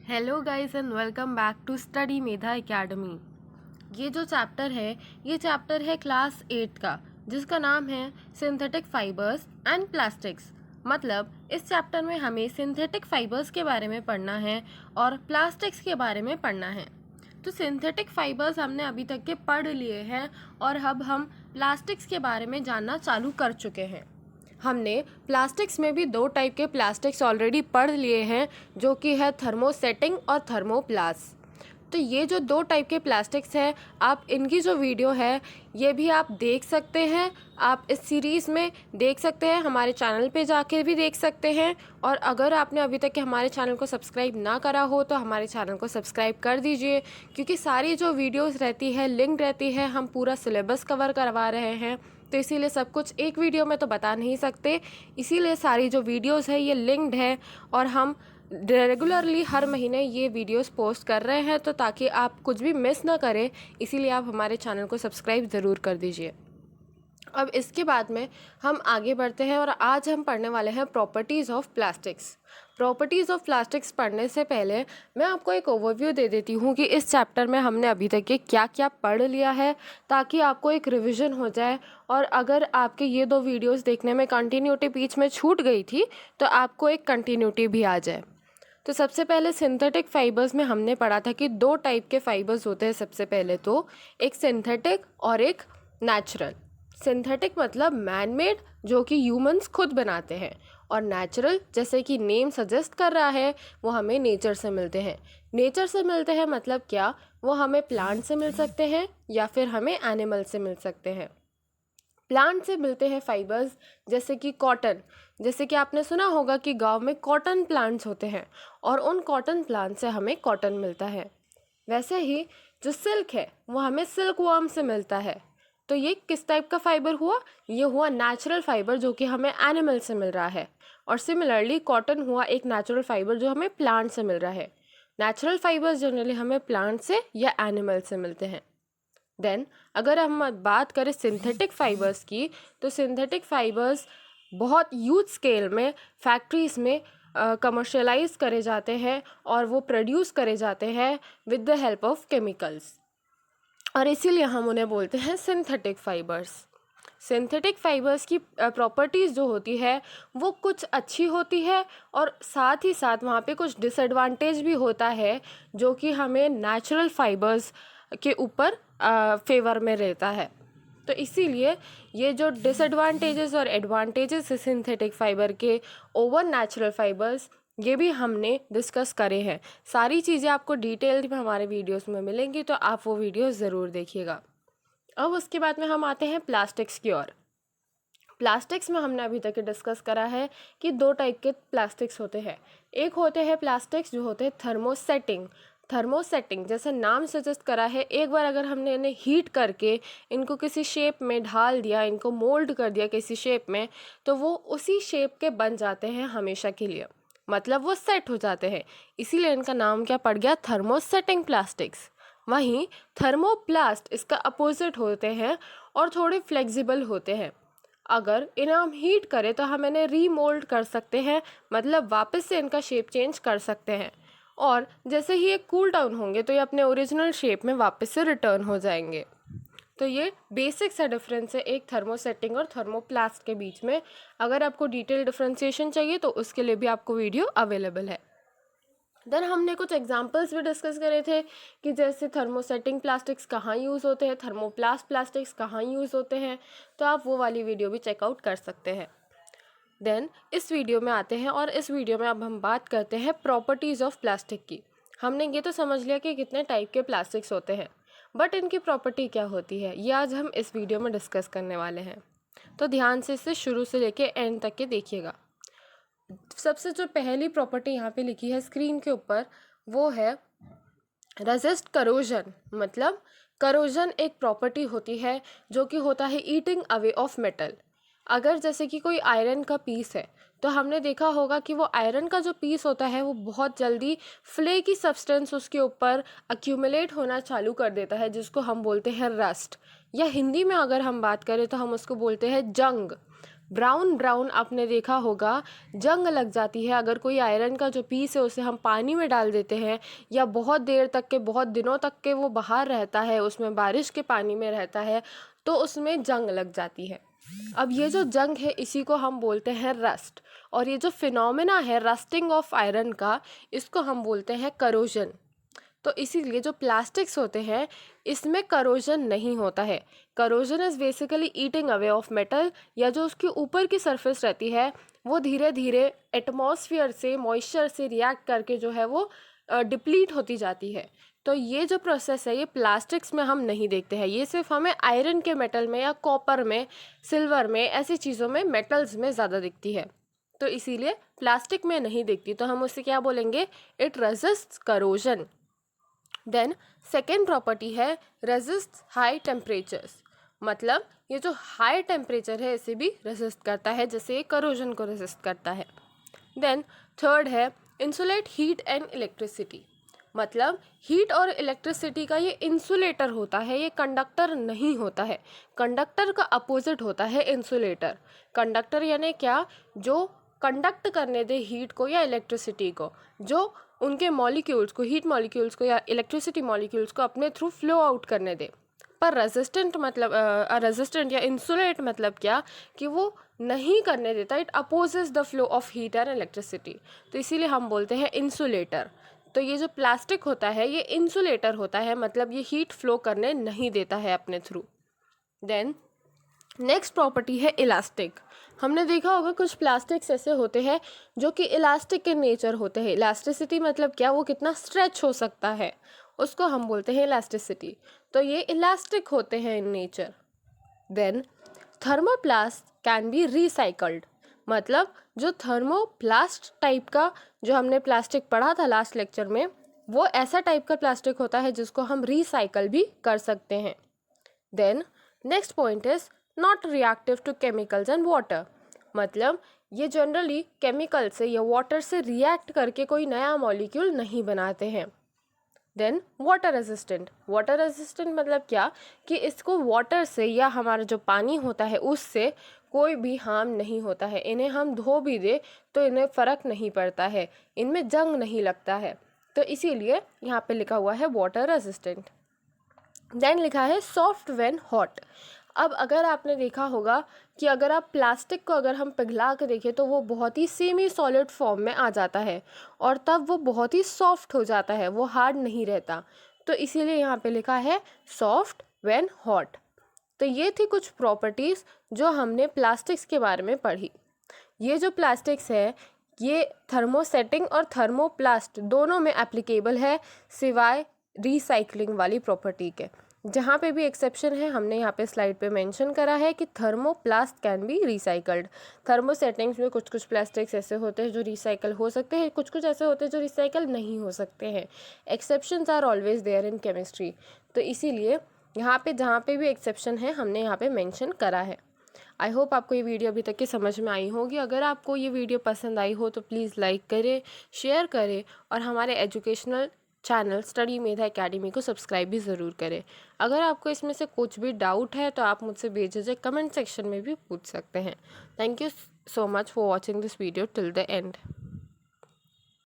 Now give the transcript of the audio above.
Hello guys and welcome back to study Medha academy. ये जो chapter है ये चैप्टर है क्लास 8 का, जिसका नाम है सिंथेटिक फाइबर्स एंड प्लास्टिक्स। मतलब इस चैप्टर में हमें सिंथेटिक फाइबर्स के बारे में पढ़ना है और प्लास्टिक्स के बारे में पढ़ना है। तो सिंथेटिक फाइबर्स हमने अभी तक के पढ़ लिए हैं और अब हम प्लास्टिक्स के बारे में जानना चालू कर चुके हैं। हमने प्लास्टिक्स में भी दो टाइप के प्लास्टिक्स ऑलरेडी पढ़ लिए हैं, जो कि है थर्मोसेटिंग और थर्मोप्लास्ट। तो ये जो दो टाइप के प्लास्टिक्स हैं, आप इनकी जो वीडियो है ये भी आप देख सकते हैं। आप इस सीरीज़ में देख सकते हैं, हमारे चैनल पे जाके भी देख सकते हैं। और अगर आपने अभी तक के हमारे चैनल को सब्सक्राइब ना करा हो तो हमारे चैनल को सब्सक्राइब कर दीजिए, क्योंकि सारी जो वीडियोस रहती है लिंक रहती है। हम पूरा सिलेबस कवर करवा रहे हैं, तो इसीलिए सब कुछ एक वीडियो में तो बता नहीं सकते। इसीलिए सारी जो वीडियोस है ये लिंक्ड है और हम रेगुलरली हर महीने ये वीडियोस पोस्ट कर रहे हैं, तो ताकि आप कुछ भी मिस ना करें, इसीलिए आप हमारे चैनल को सब्सक्राइब ज़रूर कर दीजिए। अब इसके बाद में हम आगे बढ़ते हैं और आज हम पढ़ने वाले हैं properties of plastics. Properties of plastics पढ़ने से पहले मैं आपको एक ओवरव्यू दे देती हूँ कि इस चैप्टर में हमने अभी तक के क्या क्या पढ़ लिया है, ताकि आपको एक रिवीजन हो जाए। और अगर आपके ये दो वीडियोस देखने में कंटिन्यूटी बीच में छूट गई थी तो आपको एक कंटिन्यूटी भी आ जाए। तो सबसे पहले सिंथेटिक फाइबर्स में हमने पढ़ा था कि दो टाइप के फाइबर्स होते हैं। सबसे पहले तो एक सिंथेटिक और एक नेचुरल। सिंथेटिक मतलब मैन मेड, जो कि ह्यूमंस खुद बनाते हैं, और नेचुरल जैसे कि नेम सजेस्ट कर रहा है वो हमें नेचर से मिलते हैं। नेचर से मिलते हैं मतलब क्या, वो हमें प्लांट से मिल सकते हैं या फिर हमें एनिमल से मिल सकते हैं। प्लांट से मिलते हैं फाइबर्स जैसे कि कॉटन। जैसे कि आपने सुना होगा कि गांव में कॉटन प्लांट्स होते हैं और उन कॉटन प्लांट से हमें कॉटन मिलता है। वैसे ही जो सिल्क है वो हमें सिल्क वर्म से मिलता है। तो ये किस टाइप का फाइबर हुआ, ये हुआ नेचुरल फाइबर, जो कि हमें एनिमल से मिल रहा है। और सिमिलरली कॉटन हुआ एक नेचुरल फाइबर जो हमें प्लांट से मिल रहा है। नेचुरल फाइबर्स जनरली हमें प्लांट से या एनिमल से मिलते हैं। देन अगर हम बात करें सिंथेटिक फाइबर्स की, तो सिंथेटिक फाइबर्स बहुत ह्यूज स्केल में फैक्ट्रीज़ में कमर्शियलाइज करे जाते हैं और वो प्रोड्यूस करे जाते हैं with the help of chemicals, और इसीलिए हम उन्हें बोलते हैं सिंथेटिक फाइबर्स। सिंथेटिक फाइबर्स की प्रॉपर्टीज़ जो होती है वो कुछ अच्छी होती है और साथ ही साथ वहाँ पे कुछ डिसएडवांटेज भी होता है, जो कि हमें नेचुरल फाइबर्स के ऊपर फेवर में रहता है। तो इसीलिए ये जो डिसएडवांटेजेस और एडवांटेजेस है सिंथेटिक फाइबर के ओवर नेचुरल फाइबर्स, ये भी हमने डिस्कस करे हैं। सारी चीज़ें आपको डिटेल में हमारे वीडियोस में मिलेंगी, तो आप वो वीडियोस ज़रूर देखिएगा। अब उसके बाद में हम आते हैं प्लास्टिक्स की ओर। प्लास्टिक्स में हमने अभी तक डिस्कस करा है कि दो टाइप के प्लास्टिक्स होते हैं। एक होते हैं प्लास्टिक्स जो होते हैं थर्मोसेटिंग। थर्मोसेटिंग जैसे नाम सजेस्ट करा है, एक बार अगर हमने इन्हें हीट करके इनको किसी शेप में ढाल दिया, इनको मोल्ड कर दिया किसी शेप में, तो वो उसी शेप के बन जाते हैं हमेशा के लिए। मतलब वो सेट हो जाते हैं, इसीलिए इनका नाम क्या पड़ गया, थर्मोसेटिंग प्लास्टिक्स। वहीं थर्मोप्लास्ट इसका अपोजिट होते हैं और थोड़े फ्लेक्सिबल होते हैं। अगर इन्हें हम हीट करें तो हम इन्हें रीमोल्ड कर सकते हैं, मतलब वापस से इनका शेप चेंज कर सकते हैं। और जैसे ही ये कूल डाउन होंगे तो ये अपने ओरिजिनल शेप में वापस से रिटर्न हो जाएंगे। तो ये बेसिक सा डिफरेंस है एक थर्मोसेटिंग और थर्मोप्लास्ट के बीच में। अगर आपको डिटेल डिफरेंशिएशन चाहिए तो उसके लिए भी आपको वीडियो अवेलेबल है। देन हमने कुछ एग्जांपल्स भी डिस्कस करे थे कि जैसे थर्मोसेटिंग प्लास्टिक्स कहाँ यूज़ होते हैं, थर्मोप्लास्ट प्लास्टिक्स कहाँ यूज़ होते हैं, तो आप वो वाली वीडियो भी चेकआउट कर सकते हैं। देन इस वीडियो में आते हैं और इस वीडियो में अब हम बात करते हैं प्रॉपर्टीज़ ऑफ प्लास्टिक की। हमने ये तो समझ लिया कि कितने टाइप के प्लास्टिक्स होते हैं, बट इनकी प्रॉपर्टी क्या होती है ये आज हम इस वीडियो में डिस्कस करने वाले हैं। तो ध्यान से इसे शुरू से लेके एंड तक के देखिएगा। सबसे जो पहली प्रॉपर्टी यहाँ पे लिखी है स्क्रीन के ऊपर, वो है रेजिस्ट करोजन। मतलब करोजन एक प्रॉपर्टी होती है जो कि होता है ईटिंग अवे ऑफ मेटल। अगर जैसे कि कोई आयरन का पीस है तो हमने देखा होगा कि वो आयरन का जो पीस होता है वो बहुत जल्दी फ्लेकी सब्सटेंस उसके ऊपर अक्यूमुलेट होना चालू कर देता है, जिसको हम बोलते हैं रस्ट, या हिंदी में अगर हम बात करें तो हम उसको बोलते हैं जंग। ब्राउन ब्राउन आपने देखा होगा जंग लग जाती है अगर कोई आयरन का जो पीस है उसे हम पानी में डाल देते हैं या बहुत देर तक के, बहुत दिनों तक के वो बाहर रहता है, उसमें बारिश के पानी में रहता है, तो उसमें जंग लग जाती है। अब ये जो जंग है इसी को हम बोलते हैं रस्ट, और ये जो फिनोमेना है रस्टिंग ऑफ आयरन का, इसको हम बोलते हैं करोजन। तो इसीलिए जो प्लास्टिक्स होते हैं इसमें करोजन नहीं होता है। Corrosion is basically eating away of metal, या जो उसकी ऊपर की सरफेस रहती है वो धीरे धीरे एटमॉस्फेयर से, मॉइस्चर से रिएक्ट करके जो है वो डिप्लीट होती जाती है। तो ये जो प्रोसेस है ये प्लास्टिक्स में हम नहीं देखते हैं, ये सिर्फ हमें आयरन के मेटल में या कॉपर में, सिल्वर में, ऐसी चीज़ों में, मेटल्स में ज़्यादा दिखती है। तो इसीलिए प्लास्टिक में नहीं दिखती, तो हम उसे क्या बोलेंगे, it resists corrosion. Then second property है रेजिस्ट हाई टेम्परेचर्स, मतलब ये जो हाई टेम्परेचर है इसे भी रेजिस्ट करता है जैसे ये करोजन को रेजिस्ट करता है। देन थर्ड है इंसुलेट हीट एंड इलेक्ट्रिसिटी, मतलब हीट और इलेक्ट्रिसिटी का ये इंसुलेटर होता है, ये कंडक्टर नहीं होता है। कंडक्टर का अपोजिट होता है इंसुलेटर। कंडक्टर यानी क्या, जो कंडक्ट करने दे हीट को या इलेक्ट्रिसिटी को, जो उनके मॉलिक्यूल्स को, हीट मॉलिक्यूल्स को या इलेक्ट्रिसिटी मॉलिक्यूल्स को अपने थ्रू फ्लो आउट करने दे। पर रेजिस्टेंट मतलब रेजिस्टेंट या इंसुलेट मतलब क्या, कि वो नहीं करने देता, it opposes the flow of heat and electricity, तो इसीलिए हम बोलते हैं इंसुलेटर। तो ये जो प्लास्टिक होता है ये इंसुलेटर होता है, मतलब ये हीट फ्लो करने नहीं देता है अपने थ्रू। देन नेक्स्ट प्रॉपर्टी है इलास्टिक। हमने देखा होगा कुछ प्लास्टिक्स ऐसे होते हैं जो कि इलास्टिक के नेचर होते हैं। इलास्टिसिटी मतलब क्या, वो कितना स्ट्रेच हो सकता है, उसको हम बोलते हैं इलास्टिसिटी। तो ये इलास्टिक होते हैं in nature. Then thermoplast can be recycled, मतलब जो थर्मोप्लास्ट टाइप का जो हमने प्लास्टिक पढ़ा था लास्ट लेक्चर में, वो ऐसा टाइप का प्लास्टिक होता है जिसको हम रिसाइकल भी कर सकते हैं। Then next point is not reactive to chemicals and water, मतलब ये जनरली केमिकल से या वाटर से रिएक्ट करके कोई नया मॉलिक्यूल नहीं बनाते हैं। Then water resistant, water resistant मतलब क्या, कि इसको वाटर से या हमारा जो पानी होता है उससे कोई भी हार्म नहीं होता है, इन्हें हम धो भी दे तो इन्हें फ़र्क नहीं पड़ता है, इनमें जंग नहीं लगता है, तो इसीलिए यहाँ पे लिखा हुआ है वाटर रेजिस्टेंट। देन लिखा है सॉफ्ट व्हेन हॉट। अब अगर आपने देखा होगा कि अगर आप प्लास्टिक को अगर हम पिघला के देखें तो वो बहुत ही सेमी सॉलिड फॉर्म में आ जाता है और तब वो बहुत ही सॉफ्ट हो जाता है, वो हार्ड नहीं रहता, तो इसीलिए यहाँ पे लिखा है सॉफ्ट व्हेन हॉट। तो ये थी कुछ प्रॉपर्टीज़ जो हमने प्लास्टिक्स के बारे में पढ़ी। ये जो प्लास्टिक्स है ये थर्मोसेटिंग और थर्मोप्लास्ट दोनों में एप्लीकेबल है, सिवाय रिसाइकलिंग वाली प्रॉपर्टी के। जहाँ पे भी एक्सेप्शन है हमने यहाँ पे स्लाइड पे मेंशन करा है कि थर्मोप्लास्ट कैन बी रिसाइकल्ड। थर्मोसेटिंग्स में कुछ कुछ प्लास्टिक्स ऐसे होते हैं जो रिसाइकल हो सकते हैं, कुछ कुछ ऐसे होते हैं जो रिसाइकल नहीं हो सकते हैं। Exceptions are always there in chemistry, तो इसीलिए यहाँ पे जहाँ पे भी एक्सेप्शन है हमने यहाँ पे मेंशन करा है। आई होप आपको ये वीडियो अभी तक की समझ में आई होगी। अगर आपको ये वीडियो पसंद आई हो तो प्लीज़ लाइक करें, शेयर करें और हमारे educational channel study Medha academy को सब्सक्राइब भी ज़रूर करें। अगर आपको इसमें से कुछ भी डाउट है तो आप मुझसे बेझिझक कमेंट सेक्शन में भी पूछ सकते हैं। Thank you so much for watching this video till the end.